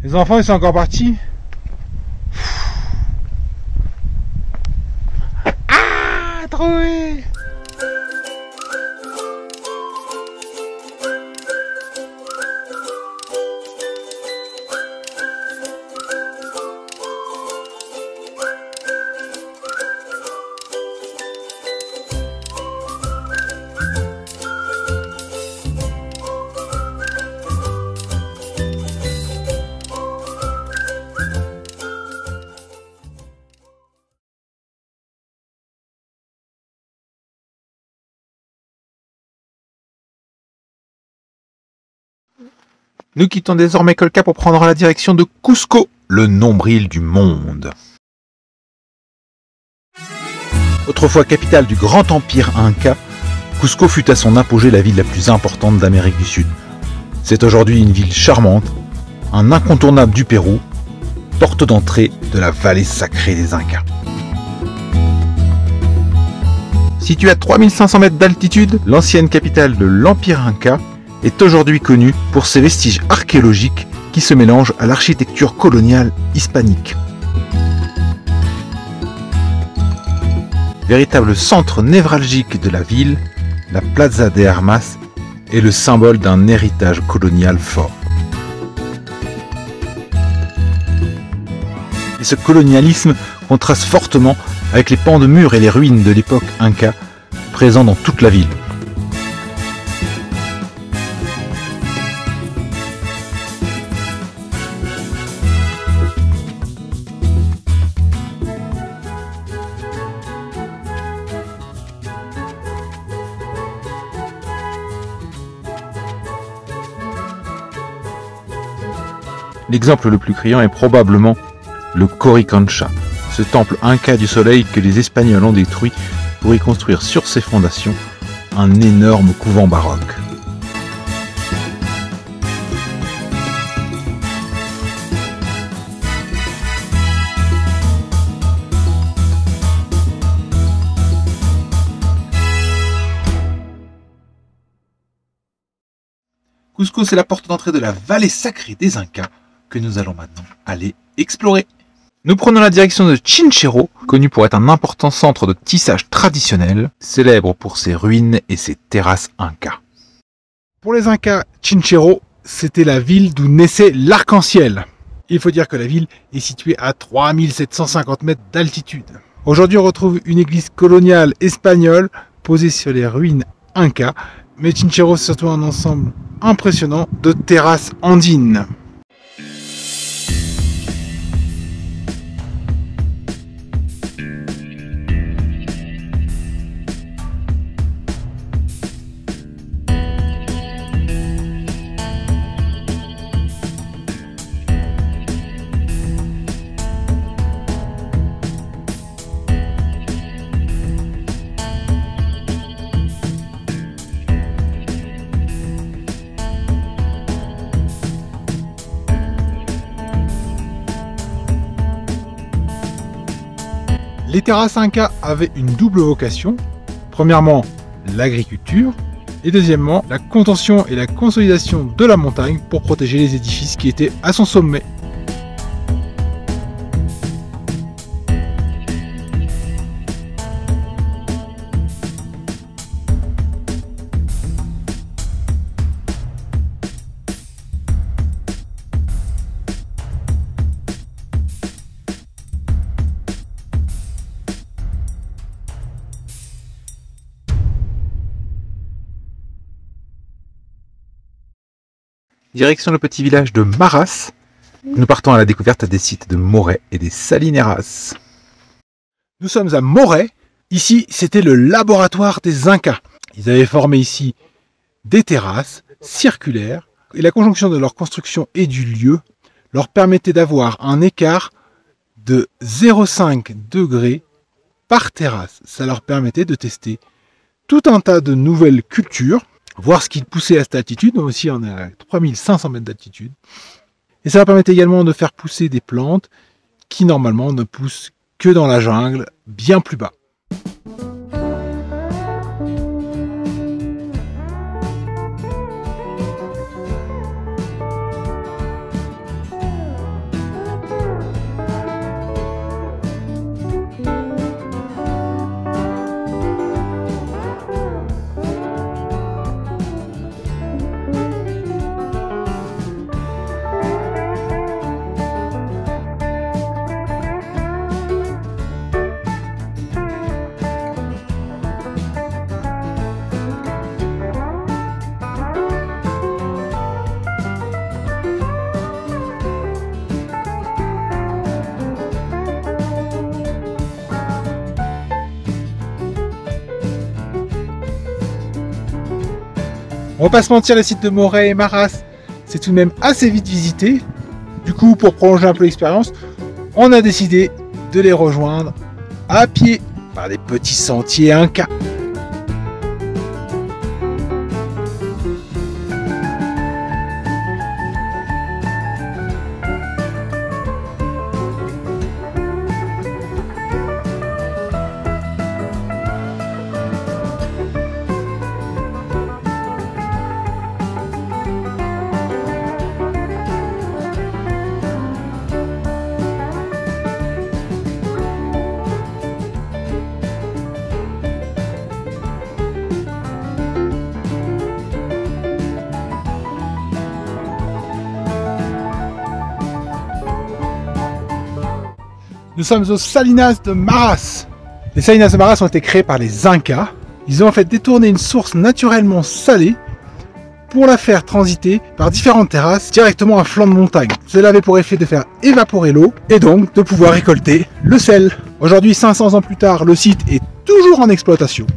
Les enfants, ils sont encore partis. Ah, trouvé! Nous quittons désormais Colca pour prendre la direction de Cusco, le nombril du monde. Autrefois capitale du grand empire Inca, Cusco fut à son apogée la ville la plus importante d'Amérique du Sud. C'est aujourd'hui une ville charmante, un incontournable du Pérou, porte d'entrée de la vallée sacrée des Incas. Située à 3500 mètres d'altitude, l'ancienne capitale de l'empire Inca est aujourd'hui connue pour ses vestiges archéologiques qui se mélangent à l'architecture coloniale hispanique. Véritable centre névralgique de la ville, la Plaza de Armas est le symbole d'un héritage colonial fort. Et ce colonialisme contraste fortement avec les pans de murs et les ruines de l'époque Inca présents dans toute la ville. L'exemple le plus criant est probablement le Coricancha, ce temple inca du soleil que les Espagnols ont détruit pour y construire sur ses fondations un énorme couvent baroque. Cusco, c'est la porte d'entrée de la vallée sacrée des Incas que nous allons maintenant aller explorer. Nous prenons la direction de Chinchero, connu pour être un important centre de tissage traditionnel, célèbre pour ses ruines et ses terrasses Incas. Pour les Incas, Chinchero, c'était la ville d'où naissait l'arc-en-ciel. Il faut dire que la ville est située à 3750 mètres d'altitude. Aujourd'hui, on retrouve une église coloniale espagnole posée sur les ruines Incas, mais Chinchero, c'est surtout un ensemble impressionnant de terrasses andines. Les terrasses Incas avaient une double vocation. Premièrement, l'agriculture. Et deuxièmement, la contention et la consolidation de la montagne pour protéger les édifices qui étaient à son sommet. Direction le petit village de Maras, nous partons à la découverte des sites de Morey et des Salineras. Nous sommes à Morey. Ici, c'était le laboratoire des Incas. Ils avaient formé ici des terrasses circulaires et la conjonction de leur construction et du lieu leur permettait d'avoir un écart de 0,5 degrés par terrasse. Ça leur permettait de tester tout un tas de nouvelles cultures, voir ce qui poussait à cette altitude. Nous aussi, on est à 3500 mètres d'altitude. Et ça leur permettait également de faire pousser des plantes qui normalement ne poussent que dans la jungle, bien plus bas. On va pas se mentir, les sites de Morez et Maras, c'est tout de même assez vite visité. Du coup, pour prolonger un peu l'expérience, on a décidé de les rejoindre à pied par des petits sentiers Incas. Nous sommes aux Salinas de Maras. Les Salinas de Maras ont été créées par les Incas. Ils ont en fait détourné une source naturellement salée pour la faire transiter par différentes terrasses directement à flanc de montagne. Cela avait pour effet de faire évaporer l'eau et donc de pouvoir récolter le sel. Aujourd'hui, 500 ans plus tard, le site est toujours en exploitation,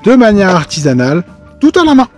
de manière artisanale, tout à la main.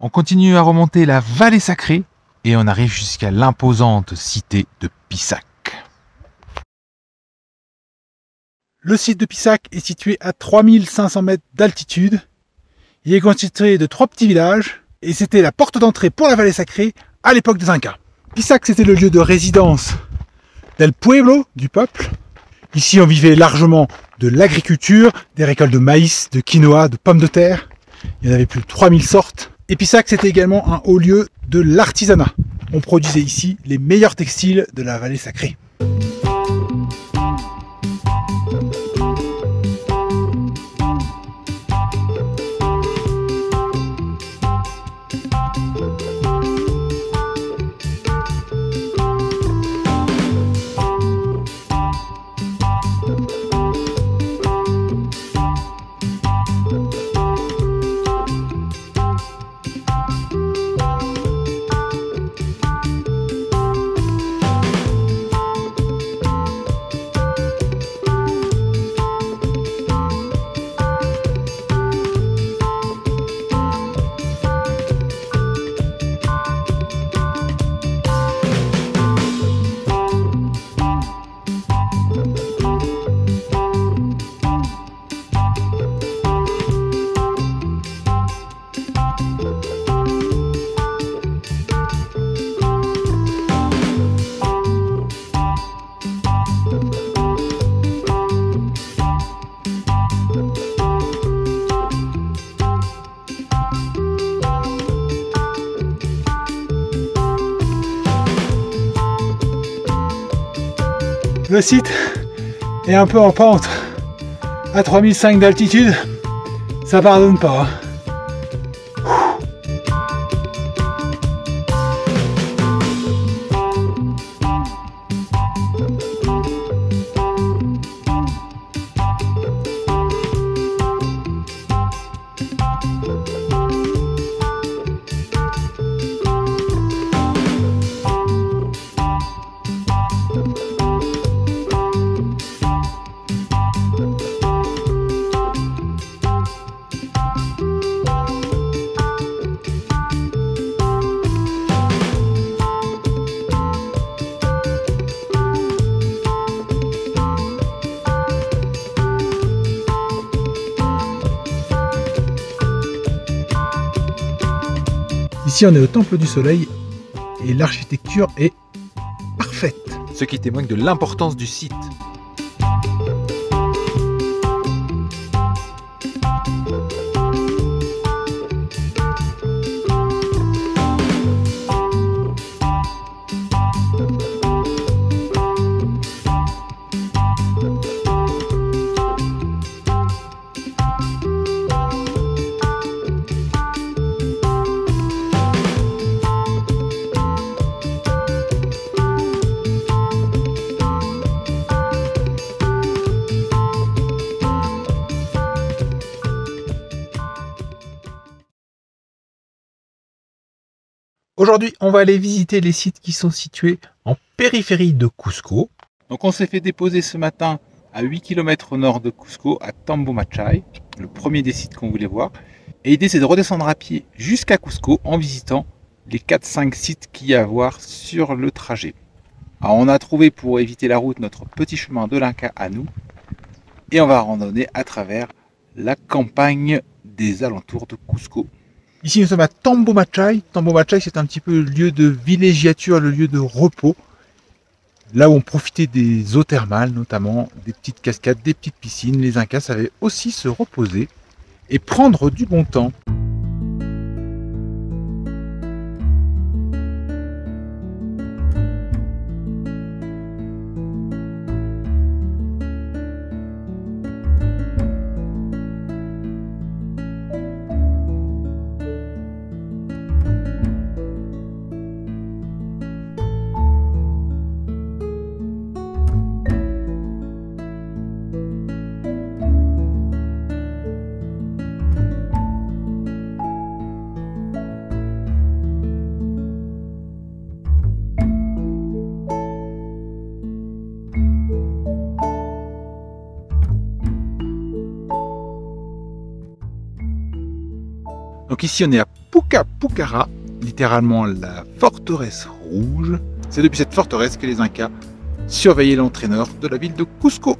On continue à remonter la vallée sacrée et on arrive jusqu'à l'imposante cité de Pissac. Le site de Pissac est situé à 3500 mètres d'altitude. Il est constitué de 3 petits villages et c'était la porte d'entrée pour la vallée sacrée à l'époque des Incas. Pissac, c'était le lieu de résidence del pueblo, du peuple. Ici, on vivait largement de l'agriculture, des récoltes de maïs, de quinoa, de pommes de terre. Il y en avait plus de 3000 sortes. Et Pissac, c'était également un haut lieu de l'artisanat. On produisait ici les meilleurs textiles de la vallée sacrée. Le site est un peu en pente, à 3005 d'altitude, ça pardonne pas. Ici, on est au Temple du Soleil et l'architecture est parfaite. Ce qui témoigne de l'importance du site. Aujourd'hui, on va aller visiter les sites qui sont situés en périphérie de Cusco. Donc on s'est fait déposer ce matin à 8 km au nord de Cusco, à Tambo Machai, le premier des sites qu'on voulait voir. Et l'idée c'est de redescendre à pied jusqu'à Cusco en visitant les 4-5 sites qu'il y a à voir sur le trajet. Alors on a trouvé pour éviter la route notre petit chemin de l'Inca à nous. Et on va randonner à travers la campagne des alentours de Cusco. Ici, nous sommes à Tambo Machai. Tambo Machai, c'est un petit peu le lieu de villégiature, le lieu de repos. Là où on profitait des eaux thermales, notamment des petites cascades, des petites piscines. Les Incas savaient aussi se reposer et prendre du bon temps. Donc ici on est à Puka Pucara, littéralement la forteresse rouge. C'est depuis cette forteresse que les Incas surveillaient l'entraîneur de la ville de Cusco.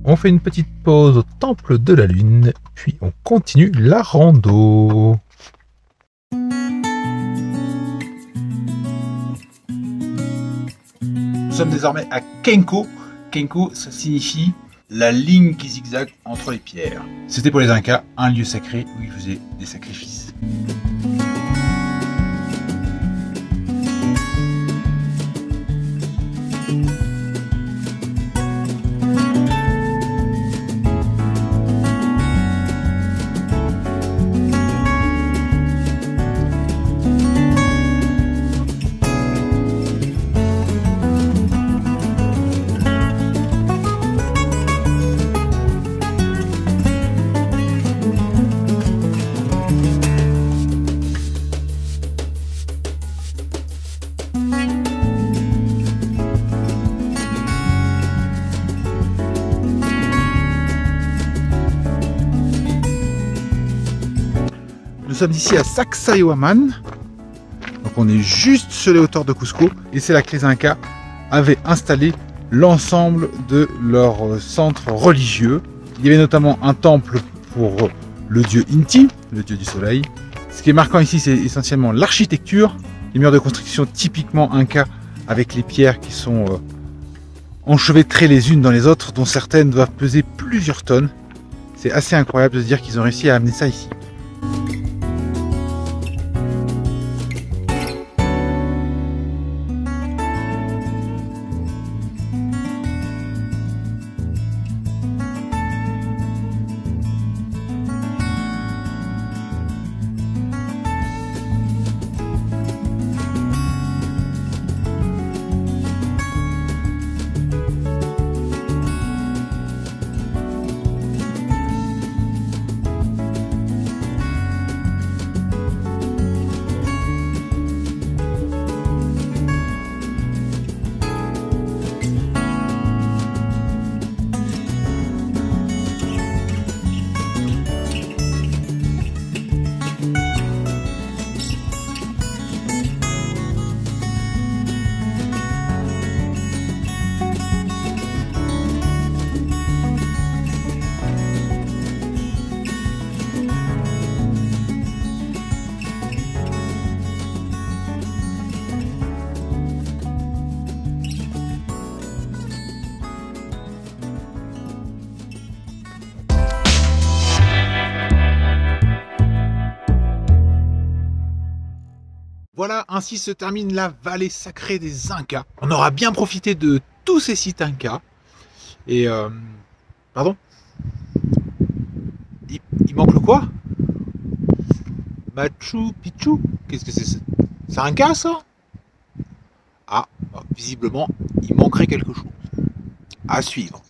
On fait une petite pause au Temple de la Lune, puis on continue la rando. Nous sommes désormais à Kenko. Kenko, ça signifie la ligne qui zigzague entre les pierres. C'était pour les Incas un lieu sacré où ils faisaient des sacrifices. Nous sommes ici à Sacsayhuaman. Donc on est juste sur les hauteurs de Cusco. Et c'est là que les Incas avaient installé l'ensemble de leur centre religieux. Il y avait notamment un temple pour le dieu Inti, le dieu du soleil. Ce qui est marquant ici, c'est essentiellement l'architecture. Les murs de construction typiquement Inca avec les pierres qui sont enchevêtrées les unes dans les autres, dont certaines doivent peser plusieurs tonnes. C'est assez incroyable de se dire qu'ils ont réussi à amener ça ici. Voilà, ainsi se termine la vallée sacrée des Incas. On aura bien profité de tous ces sites Incas. Et pardon, il manque le quoi? Machu Picchu? Qu'est-ce que c'est? C'est Inca ça? Ah, visiblement, il manquerait quelque chose. À suivre.